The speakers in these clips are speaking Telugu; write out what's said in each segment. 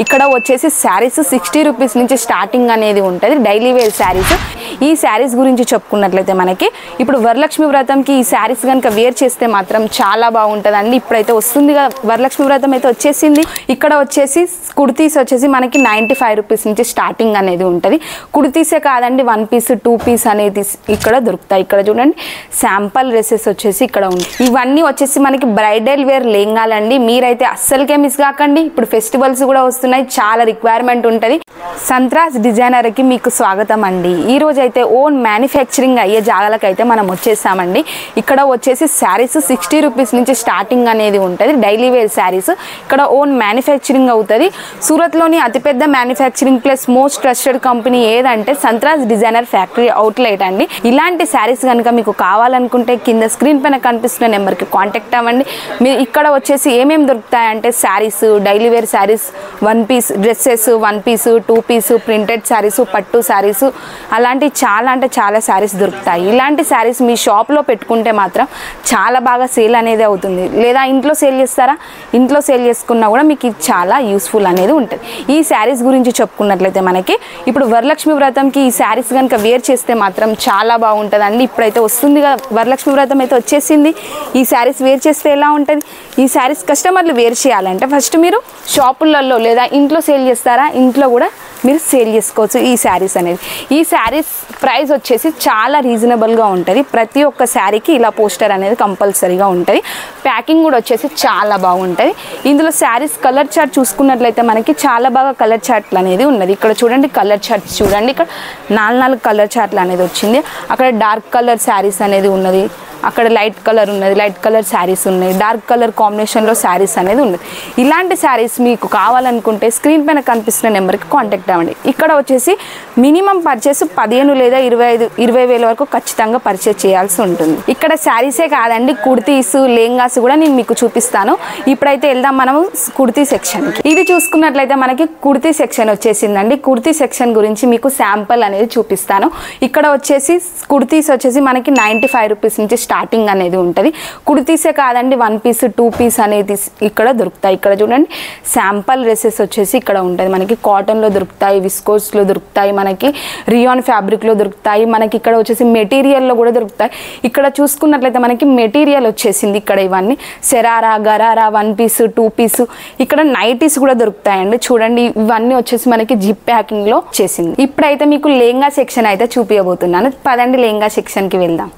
ఇక్కడ వచ్చేసి శారీస్ 60 రూపీస్ నుంచి స్టార్టింగ్ అనేది ఉంటుంది, డైలీ వేర్ శారీస్. ఈ శారీస్ గురించి చెప్పుకున్నట్లయితే మనకి ఇప్పుడు వరలక్ష్మి వ్రతంకి ఈ శారీస్ కనుక వేర్ చేస్తే మాత్రం చాలా బాగుంటుందండి. ఇప్పుడైతే వస్తుంది కదా వరలక్ష్మి వ్రతం అయితే వచ్చేసింది. ఇక్కడ వచ్చేసి కుర్తీస్ వచ్చేసి మనకి 95 రూపీస్ నుంచి స్టార్టింగ్ అనేది ఉంటుంది. కుర్తీసే కాదండి, 1 పీస్ 2 పీస్ అనేది ఇక్కడ దొరుకుతాయి. ఇక్కడ చూడండి శాంపల్ డ్రెస్సెస్ వచ్చేసి ఇక్కడ ఉంది. ఇవన్నీ వచ్చేసి మనకి బ్రైడల్ వేర్ లెహంగాలండి. మీరైతే అస్సలకే మిస్ కాకండి. ఇప్పుడు ఫెస్టివల్స్ కూడా వస్తున్నాయి, చాలా రిక్వైర్మెంట్ ఉంటుంది. సంత్రాస్ డిజైనర్కి మీకు స్వాగతం అండి. ఈ రోజు అయితే ఓన్ మ్యానుఫ్యాక్చరింగ్ అయ్యే జాగాలకైతే మనం వచ్చేసామండి. ఇక్కడ వచ్చేసి శారీస్ 60 రూపీస్ నుంచి స్టార్టింగ్ అనేది ఉంటుంది, డైలీ వేర్ శారీస్. ఇక్కడ ఓన్ మ్యానుఫ్యాక్చరింగ్ అవుతుంది. సూరత్లోని అతిపెద్ద manufacturing plus most trusted company ఏదంటే సంత్రాస్ డిజైనర్ ఫ్యాక్టరీ అవుట్లెట్ అండి. ఇలాంటి శారీస్ కనుక మీకు కావాలనుకుంటే కింద స్క్రీన్ పైన కనిపిస్తున్న నెంబర్కి కాంటాక్ట్ అవ్వండి. మీరు ఇక్కడ వచ్చేసి ఏమేమి దొరుకుతాయంటే saris, daily wear saris, 1 piece dresses, 1 piece 2 piece printed saris, పట్టు శారీస్, అలాంటి చాలా అంటే చాలా శారీస్ దొరుకుతాయి. ఇలాంటి శారీస్ మీ షాప్లో పెట్టుకుంటే మాత్రం చాలా బాగా సేల్ అనేది అవుతుంది. లేదా ఇంట్లో సేల్ చేస్తారా, ఇంట్లో సేల్ చేసుకున్నా కూడా మీకు ఇది చాలా యూస్ఫుల్ అనేది ఉంటుంది. ఈ శారీస్ గురించి చెప్పుకున్నట్లయితే మనకి ఇప్పుడు వరలక్ష్మి వ్రతంకి ఈ శారీస్ కనుక వేర్ చేస్తే మాత్రం చాలా బాగుంటుందండి. ఇప్పుడైతే వస్తుంది కదా వరలక్ష్మి వ్రతం అయితే వచ్చేసింది. ఈ శారీస్ వేర్ చేస్తే ఎలా ఉంటుంది? ఈ శారీస్ కస్టమర్లు వేర్ చేయాలంటే ఫస్ట్ మీరు షాపులలో లేదా ఇంట్లో సేల్ చేస్తారా, ఇంట్లో కూడా మీరు సేల్ చేసుకోవచ్చు ఈ శారీస్ అనేది. ఈ శారీస్ ప్రైస్ వచ్చేసి చాలా రీజనబుల్గా ఉంటుంది. ప్రతి ఒక్క శారీకి ఇలా పోస్టర్ అనేది కంపల్సరీగా ఉంటుంది. ప్యాకింగ్ కూడా వచ్చేసి చాలా బాగుంటుంది. ఇందులో శారీస్ కలర్ చార్ట్ చూసుకున్నట్లయితే మనకి చాలా బాగా కలర్ చార్ట్లు అనేది ఉన్నది. ఇక్కడ చూడండి కలర్ చార్ట్స్ చూడండి, ఇక్కడ 4 కలర్ చార్ట్లు అనేది వచ్చింది. అక్కడ డార్క్ కలర్ శారీస్ అనేది ఉన్నది, అక్కడ లైట్ కలర్ ఉన్నది, లైట్ కలర్ శారీస్ ఉన్నాయి, డార్క్ కలర్ కాంబినేషన్లో శారీస్ అనేది ఉన్నది. ఇలాంటి శారీస్ మీకు కావాలనుకుంటే స్క్రీన్ పైన కనిపిస్తున్న నెంబర్కి కాంటాక్ట్ అవ్వండి. ఇక్కడ వచ్చేసి మినిమం పర్చేస్ 15 లేదా 20 వేల వరకు ఖచ్చితంగా పర్చేస్ చేయాల్సి ఉంటుంది. ఇక్కడ శారీసే కాదండి, కుర్తీస్ లెహంగాస్ కూడా నేను మీకు చూపిస్తాను. ఇప్పుడైతే వెళ్దాం మనము కుర్తీ సెక్షన్కి. ఇది చూసుకున్నట్లయితే మనకి కుర్తీ సెక్షన్ వచ్చేసిందండి. కుర్తీ సెక్షన్ గురించి మీకు శాంపుల్ అనేది చూపిస్తాను. ఇక్కడ వచ్చేసి కుర్తీస్ వచ్చేసి మనకి 95 రూపీస్ నుంచి స్టార్టింగ్ అనేది ఉంటుంది. కుర్తీసే కాదండి, 1 పీస్ 2 పీస్ అనేది ఇక్కడ దొరుకుతాయి. ఇక్కడ చూడండి శాంపల్ డ్రెస్సెస్ వచ్చేసి ఇక్కడ ఉంటుంది. మనకి కాటన్లో దొరుకుతాయి, విస్కోస్లో దొరుకుతాయి, మనకి రియాన్ ఫ్యాబ్రిక్లో దొరుకుతాయి, మనకి ఇక్కడ వచ్చేసి మెటీరియల్లో కూడా దొరుకుతాయి. ఇక్కడ చూసుకున్నట్లయితే మనకి మెటీరియల్ వచ్చేసింది. ఇక్కడ ఇవన్నీ శరారా, గరారా, 1 పీస్ 2 పీస్, ఇక్కడ నైటీస్ కూడా దొరుకుతాయండి. చూడండి ఇవన్నీ వచ్చేసి మనకి జిప్ ప్యాకింగ్లో వచ్చేసింది. ఇప్పుడైతే మీకు లెహంగా సెక్షన్ అయితే చూపించబోతున్నాను. పదండి లెహంగా సెక్షన్కి వెళ్దాం.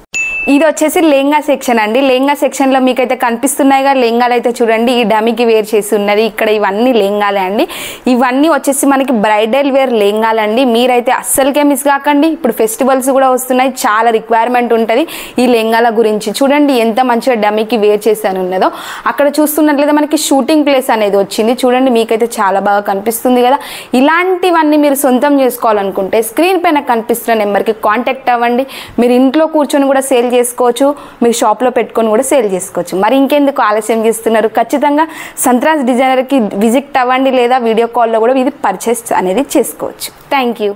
ఇది వచ్చేసి లెహంగా సెక్షన్ అండి. లెహంగా సెక్షన్లో మీకైతే కనిపిస్తున్నాయిగా లెహంగాలు అయితే చూడండి, ఈ డమికి వేర్ చేసి ఉన్నది. ఇక్కడ ఇవన్నీ లెహంగాలే అండి. ఇవన్నీ వచ్చేసి మనకి బ్రైడల్ వేర్ లెహంగాలండి. మీరైతే అస్సలకే మిస్ కాకండి. ఇప్పుడు ఫెస్టివల్స్ కూడా వస్తున్నాయి, చాలా రిక్వైర్మెంట్ ఉంటుంది ఈ లెహంగాల గురించి. చూడండి ఎంత మంచిగా డమికి వేర్ చేశాను ఉన్నదో. అక్కడ చూస్తున్నట్లయితే మనకి షూటింగ్ ప్లేస్ అనేది వచ్చింది. చూడండి మీకైతే చాలా బాగా కనిపిస్తుంది కదా. ఇలాంటివన్నీ మీరు సొంతం చేసుకోవాలనుకుంటే స్క్రీన్ పైన కనిపిస్తున్న నెంబర్కి కాంటాక్ట్ అవ్వండి. మీరు ఇంట్లో కూర్చొని కూడా సేల్ చేసుకోవచ్చు, మీరు షాప్లో పెట్టుకొని కూడా సేల్ చేసుకోవచ్చు. మరి ఇంకెందుకు ఆలస్యం చేస్తున్నారు? ఖచ్చితంగా సంత్రాస్ డిజైనర్కి విజిట్ అవ్వండి, లేదా వీడియో కాల్లో కూడా ఇది పర్చేస్ అనేది చేసుకోవచ్చు. Thank you.